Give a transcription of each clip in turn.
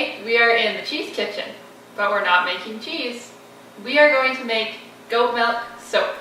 Today we are in the cheese kitchen, but we're not making cheese. We are going to make goat milk soap.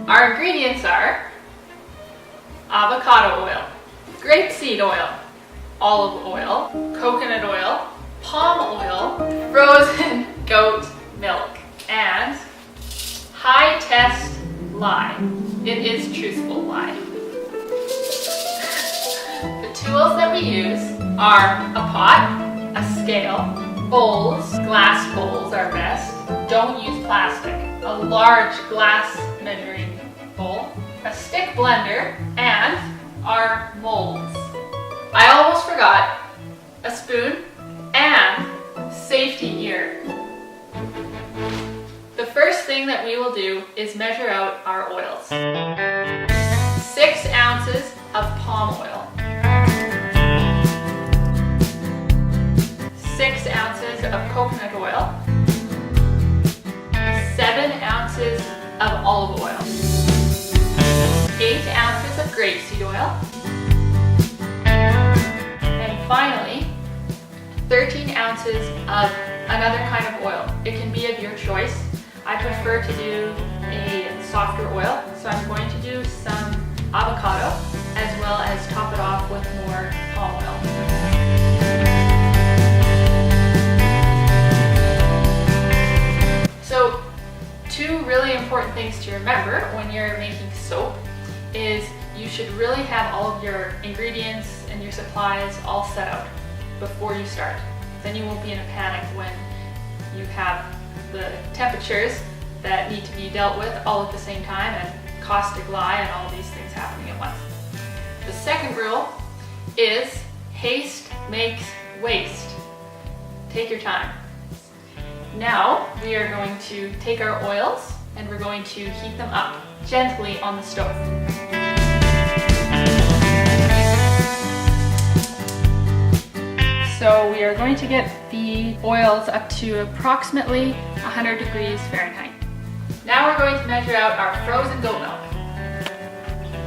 Our ingredients are avocado oil, grapeseed oil, olive oil, coconut oil, palm oil, frozen goat milk, and high test lye. It is truthful lye. The tools that we use are a pot, a scale, bowls, glass bowls are best. Don't use plastic. A large glass measuring bowl, a stick blender, and our molds. I almost forgot a spoon and safety gear. The first thing that we will do is measure out our oils. 6 ounces of palm oil, 6 ounces of coconut oil, 7 ounces of olive oil, 8 ounces of grapeseed oil, and finally 13 ounces of another kind of oil. It can be of your choice. I prefer to do a softer oil, so I'm going to do some avocado as well as top it off with more palm oil. So, 2 really important things to remember when you're making soap is you should really have all of your ingredients and your supplies all set out before you start. Then you won't be in a panic when you have the temperatures that need to be dealt with all at the same time and caustic lye and all these things happening at once. The second rule is haste makes waste. Take your time. Now we are going to take our oils and we're going to heat them up gently on the stove. So we are going to get the oils up to approximately 100 degrees Fahrenheit. Now we're going to measure out our frozen goat milk.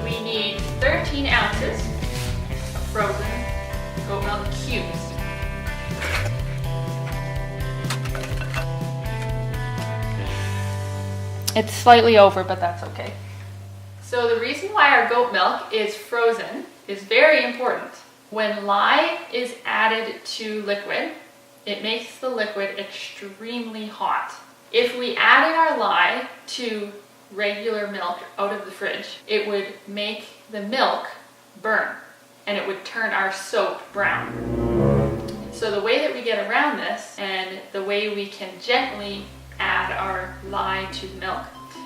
We need 13 ounces of frozen goat milk cubes. It's slightly over, but that's okay. So the reason why our goat milk is frozen is very important. When lye is added to liquid, it makes the liquid extremely hot. If we added our lye to regular milk out of the fridge, it would make the milk burn and it would turn our soap brown. So the way that we get around this and the way we can gently add our lye to the milk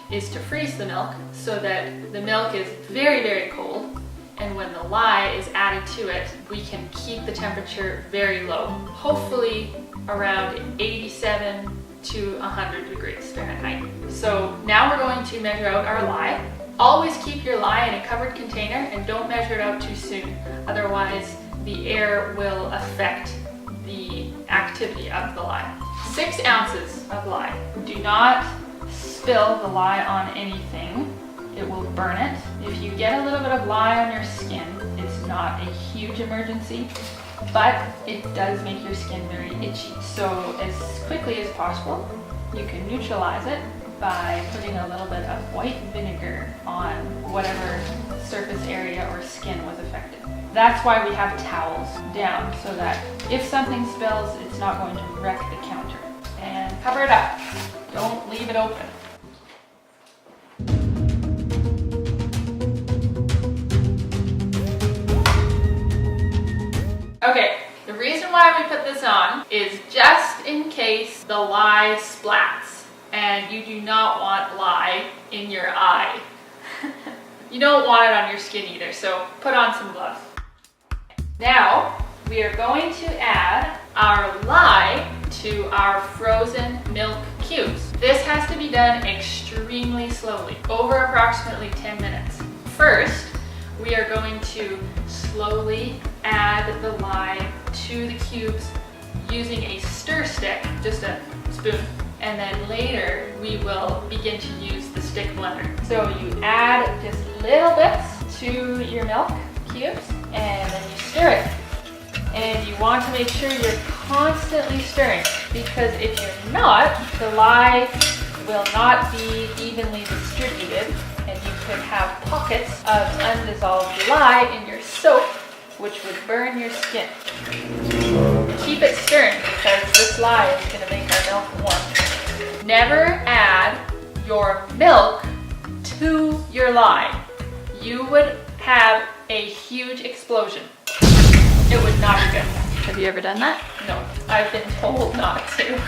is to freeze the milk so that the milk is very, very cold, and when the lye is added to it, we can keep the temperature very low, hopefully around 87 to 100 degrees Fahrenheit. So now we're going to measure out our lye. Always keep your lye in a covered container and don't measure it out too soon, otherwise the air will affect the activity of the lye. 6 ounces of lye. Do not spill the lye on anything. It will burn it. If you get a little bit of lye on your skin, it's not a huge emergency, but it does make your skin very itchy. So as quickly as possible, you can neutralize it by putting a little bit of white vinegar on whatever surface area or skin was affected. That's why we have towels down, so that if something spills, it's not going to wreck the counter. And cover it up. Don't leave it open. Okay, the reason why we put this on is just in case the lye splats and you do not want lye in your eye. You don't want it on your skin either, so put on some gloves. Now, we are going to add our lye to our frozen milk cubes. This has to be done extremely slowly, over approximately 10 minutes. First, we are going to slowly add the lye to the cubes using a stir stick, just a spoon. And then later, we will begin to use the stick blender. So you add just little bits to your milk cubes, and then you stir it. And you want to make sure you're constantly stirring, because if you're not, the lye will not be evenly distributed, and you could have pockets of undissolved lye in your soap, which would burn your skin. Keep it stirring, because this lye is going to make our milk warm. Never add your milk to your lye. You would have a huge explosion. It would not be good. Have you ever done that? No, I've been told not to.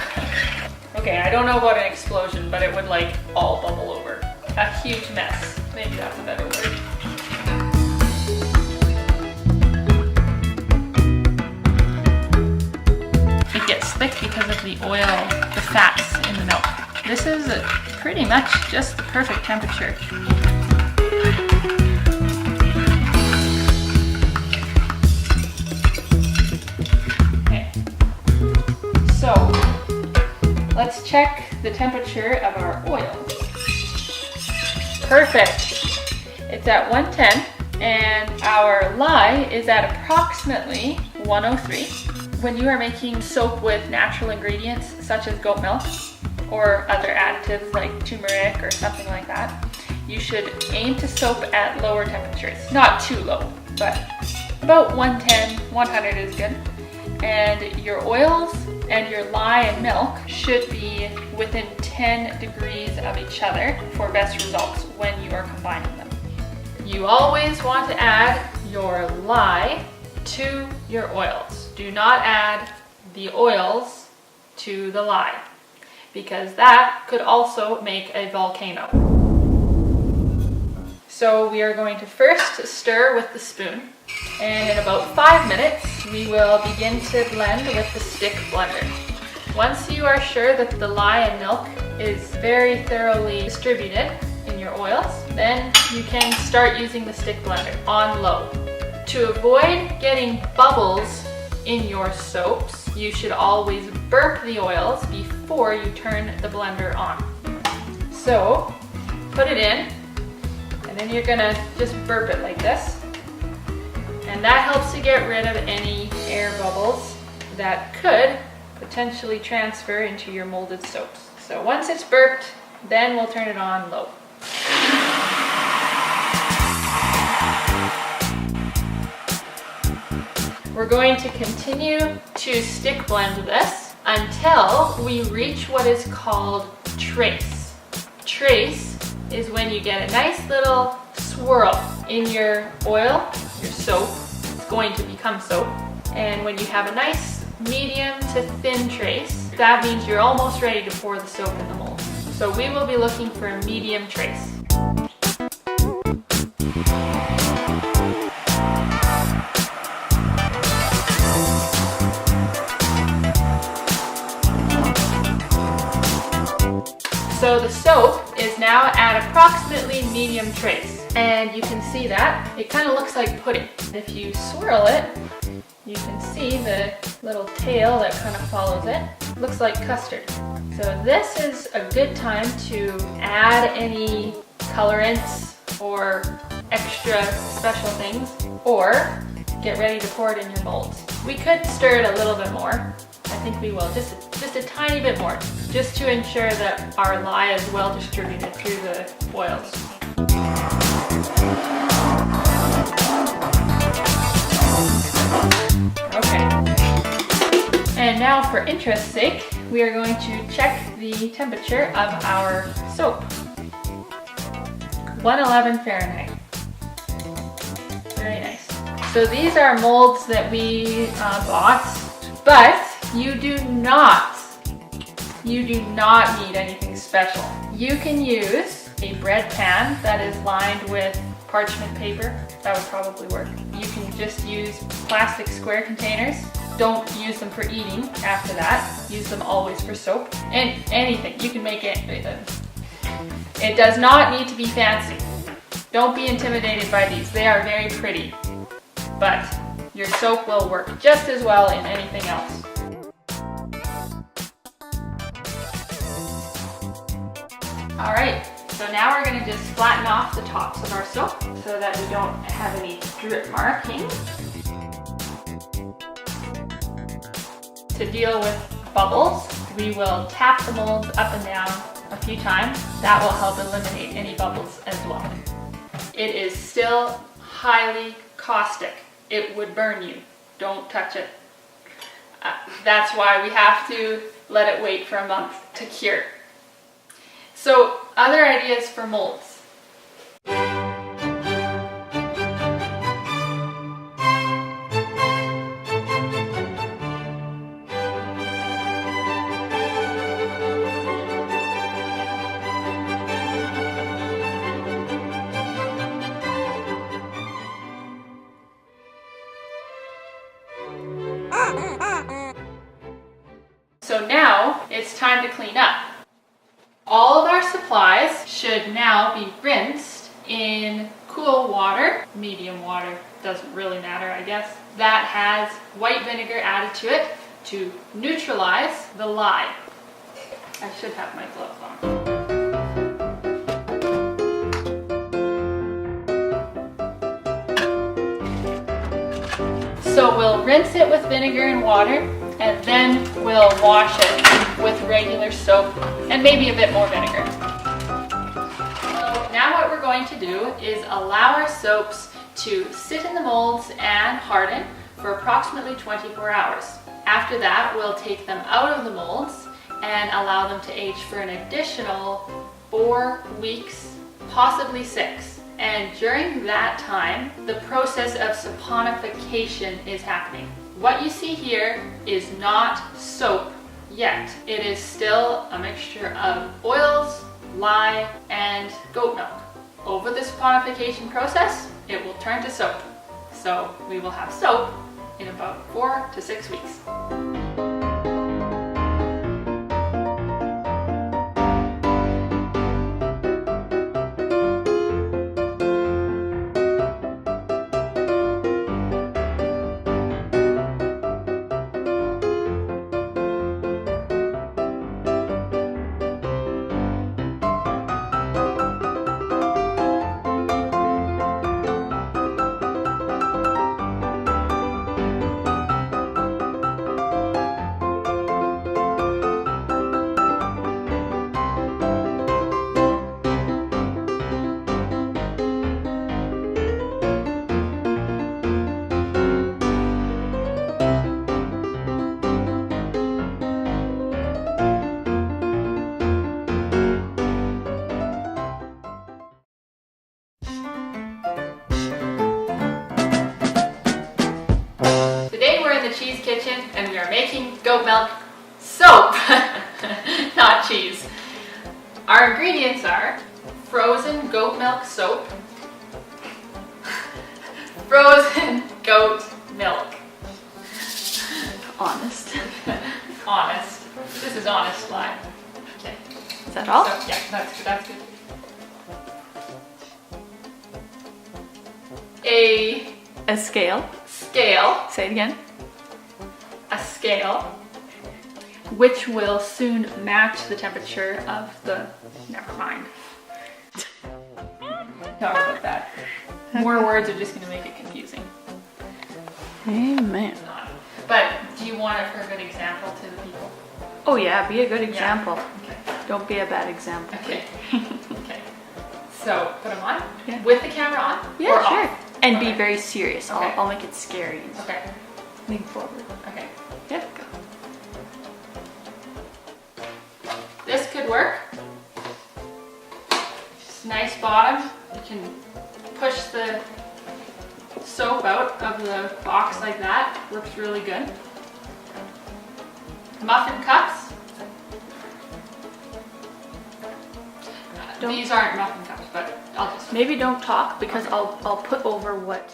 Okay, I don't know about an explosion, but it would like all bubble over. A huge mess. Maybe that's a better word. It gets thick because of the oil, the fats in the milk. This is pretty much just the perfect temperature. So, let's check the temperature of our oil. Perfect. It's at 110, and our lye is at approximately 103. When you are making soap with natural ingredients such as goat milk or other additives like turmeric or something like that, you should aim to soap at lower temperatures. Not too low, but about 110, 100 is good. And your oils and your lye and milk should be within 10 degrees of each other for best results when you are combining them. You always want to add your lye to your oils. Do not add the oils to the lye, because that could also make a volcano. So we are going to first stir with the spoon, and in about 5 minutes we will begin to blend with the stick blender. Once you are sure that the lye and milk is very thoroughly distributed in your oils, then you can start using the stick blender on low. To avoid getting bubbles in your soaps, you should always burp the oils before you turn the blender on. So put it in, and then you're gonna just burp it like this. And that helps to get rid of any air bubbles that could potentially transfer into your molded soaps. So once it's burped, then we'll turn it on low. We're going to continue to stick blend this until we reach what is called trace. Trace is when you get a nice little swirl in your oil, your soap. It's going to become soap. And when you have a nice medium to thin trace, that means you're almost ready to pour the soap in the mold. So we will be looking for a medium trace. So the soap is now at approximately medium trace, and you can see that it kind of looks like pudding. If you swirl it, you can see the little tail that kind of follows it. It looks like custard. So this is a good time to add any colorants or extra special things, or get ready to pour it in your molds. We could stir it a little bit more. I think we will, just a tiny bit more, just to ensure that our lye is well distributed through the oils. Okay. And now, for interest's sake, we are going to check the temperature of our soap. 111 Fahrenheit. Very nice. So these are molds that we bought, but you do not need anything special. You can use a bread pan that is lined with parchment paper. That would probably work. You can just use plastic square containers. Don't use them for eating after that. Use them always for soap. And anything, you can make it. It does not need to be fancy. Don't be intimidated by these. They are very pretty, but your soap will work just as well in anything else. All right, so now we're gonna just flatten off the tops of our soap so that we don't have any drip markings. To deal with bubbles, we will tap the molds up and down a few times. That will help eliminate any bubbles as well. It is still highly caustic. It would burn you. Don't touch it. That's why we have to let it wait for a month to cure. So, other ideas for molds. So now it's time to clean up. All of our supplies should now be rinsed in cool water, medium water, doesn't really matter, I guess, that has white vinegar added to it to neutralize the lye. I should have my gloves on. So we'll rinse it with vinegar and water, and then we'll wash it with regular soap and maybe a bit more vinegar. So now what we're going to do is allow our soaps to sit in the molds and harden for approximately 24 hours. After that, we'll take them out of the molds and allow them to age for an additional 4 weeks, possibly 6. And during that time, the process of saponification is happening. What you see here is not soap yet. It is still a mixture of oils, lye, and goat milk. Over the saponification process, it will turn to soap. So we will have soap in about 4 to 6 weeks. Cheese Kitchen, and we are making goat milk soap, not cheese. Our ingredients are frozen goat milk soap, frozen goat milk. Honest. Honest. This is honest lye. Okay. Is that all? So, yeah, that's good. A scale. Scale. Say it again. A scale, which will soon match the temperature of the, never mind. Sorry about that. More words are just going to make it confusing. Amen. But do you want it for a good example to the people? Oh yeah, be a good example. Yeah. Okay. Don't be a bad example. Okay. Okay. So put them on? Yeah. With the camera on? Yeah, or sure. Off? And Okay. be very serious. Okay. I'll make it scary. Okay. Lean forward. Okay. Yeah, go. This could work. It's nice bottom. You can push the soap out of the box like that. Works really good. Muffin cups. These aren't muffin cups, but I'll just... Maybe don't talk because I'll put over what